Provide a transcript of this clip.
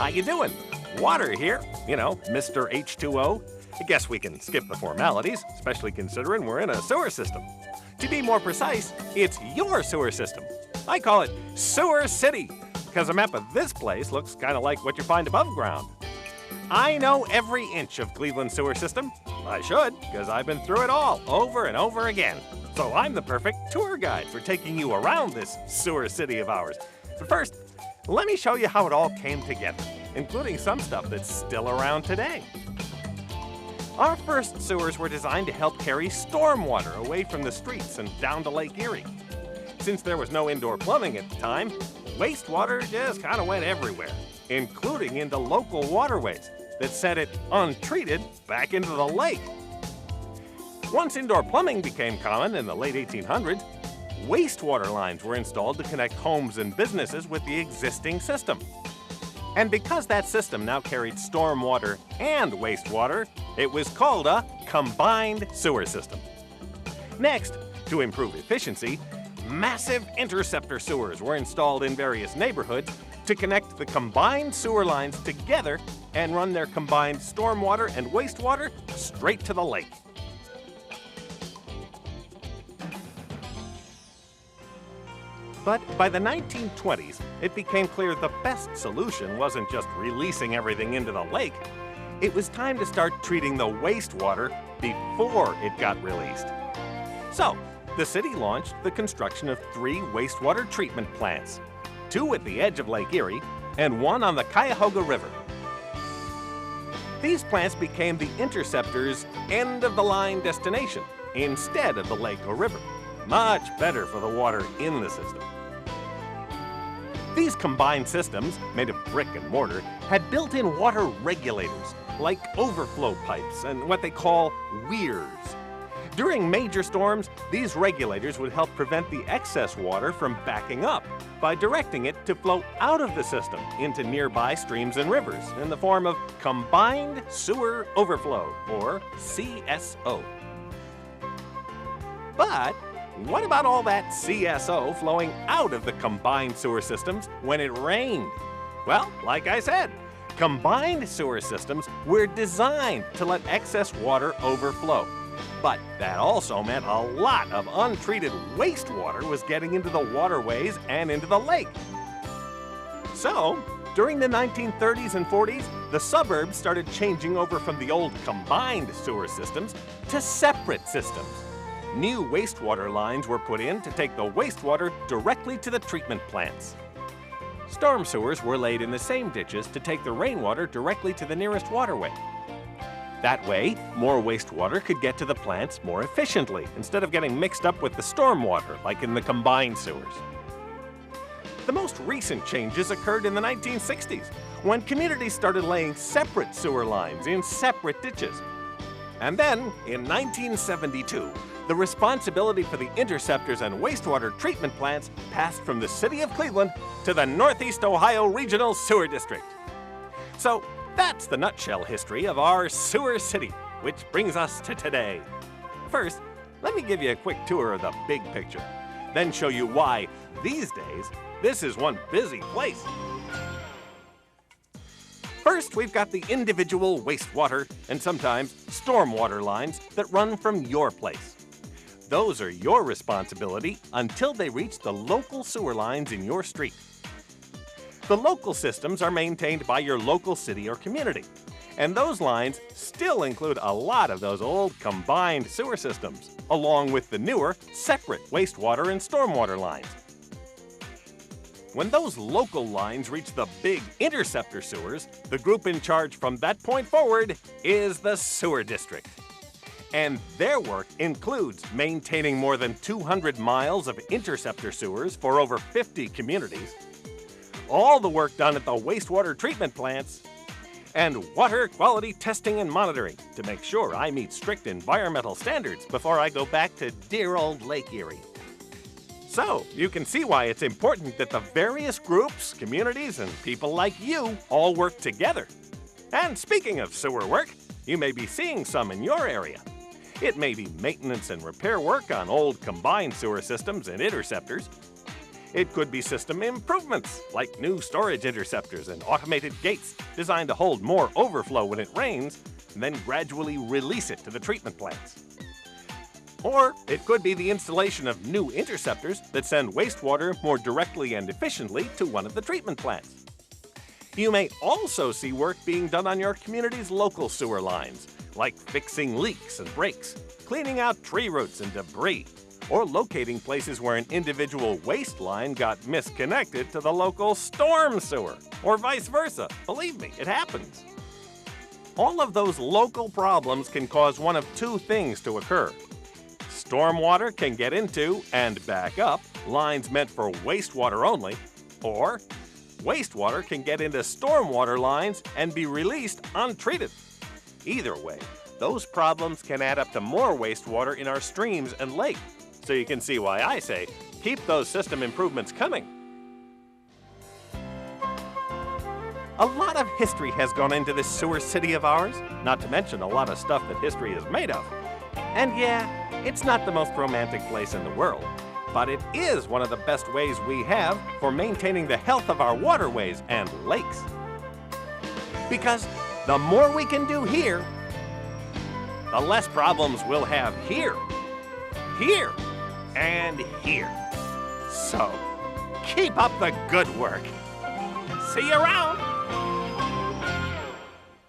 you doing? Water here, Mr. H2O. I guess we can skip the formalities, especially considering we're in a sewer system. To be more precise, it's your sewer system. I call it Sewer City, because a map of this place looks kind of like what you find above ground. I know every inch of Cleveland's sewer system. I should, because I've been through it all, over and over again. So I'm the perfect tour guide for taking you around this sewer city of ours. But first, let me show you how it all came together, including some stuff that's still around today. Our first sewers were designed to help carry stormwater away from the streets and down to Lake Erie. Since there was no indoor plumbing at the time, wastewater just kind of went everywhere, including into local waterways that sent it untreated back into the lake. Once indoor plumbing became common in the late 1800s, wastewater lines were installed to connect homes and businesses with the existing system. And because that system now carried stormwater and wastewater, it was called a combined sewer system. Next, to improve efficiency, massive interceptor sewers were installed in various neighborhoods to connect the combined sewer lines together and run their combined stormwater and wastewater straight to the lake. But by the 1920s, it became clear the best solution wasn't just releasing everything into the lake. It was time to start treating the wastewater before it got released. So, the city launched the construction of 3 wastewater treatment plants, 2 at the edge of Lake Erie and 1 on the Cuyahoga River. These plants became the interceptor's end-of-the-line destination instead of the lake or river. Much better for the water in the system. These combined systems, made of brick and mortar, had built-in water regulators, like overflow pipes and what they call weirs. During major storms, these regulators would help prevent the excess water from backing up by directing it to flow out of the system into nearby streams and rivers in the form of combined sewer overflow, or CSO. But what about all that CSO flowing out of the combined sewer systems when it rained? Well, like I said, combined sewer systems were designed to let excess water overflow. But that also meant a lot of untreated wastewater was getting into the waterways and into the lake. So, during the 1930s and 40s, the suburbs started changing over from the old combined sewer systems to separate systems. New wastewater lines were put in to take the wastewater directly to the treatment plants. Storm sewers were laid in the same ditches to take the rainwater directly to the nearest waterway. That way, more wastewater could get to the plants more efficiently, instead of getting mixed up with the stormwater like in the combined sewers. The most recent changes occurred in the 1960s, when communities started laying separate sewer lines in separate ditches. And then, in 1972, the responsibility for the interceptors and wastewater treatment plants passed from the city of Cleveland to the Northeast Ohio Regional Sewer District. So that's the nutshell history of our sewer city, which brings us to today. First, let me give you a quick tour of the big picture, then show you why, these days, this is one busy place. First, we've got the individual wastewater and sometimes stormwater lines that run from your place. Those are your responsibility until they reach the local sewer lines in your street. The local systems are maintained by your local city or community, and those lines still include a lot of those old combined sewer systems, along with the newer, separate wastewater and stormwater lines. When those local lines reach the big interceptor sewers, the group in charge from that point forward is the sewer district. And their work includes maintaining more than 200 miles of interceptor sewers for over 50 communities, all the work done at the wastewater treatment plants, and water quality testing and monitoring to make sure I meet strict environmental standards before I go back to dear old Lake Erie. So, you can see why it's important that the various groups, communities, and people like you all work together. And speaking of sewer work, you may be seeing some in your area. It may be maintenance and repair work on old combined sewer systems and interceptors. It could be system improvements, like new storage interceptors and automated gates designed to hold more overflow when it rains, and then gradually release it to the treatment plants. Or it could be the installation of new interceptors that send wastewater more directly and efficiently to one of the treatment plants. You may also see work being done on your community's local sewer lines, like fixing leaks and breaks, cleaning out tree roots and debris, or locating places where an individual waste line got misconnected to the local storm sewer, or vice versa. Believe me, it happens. All of those local problems can cause one of two things to occur. Stormwater can get into and back up lines meant for wastewater only, or wastewater can get into stormwater lines and be released untreated. Either way, those problems can add up to more wastewater in our streams and lakes. So you can see why I say, keep those system improvements coming. A lot of history has gone into this sewer city of ours, not to mention a lot of stuff that history is made of. And yeah, it's not the most romantic place in the world, but it is one of the best ways we have for maintaining the health of our waterways and lakes. Because the more we can do here, the less problems we'll have here, and here. So, keep up the good work. See you around.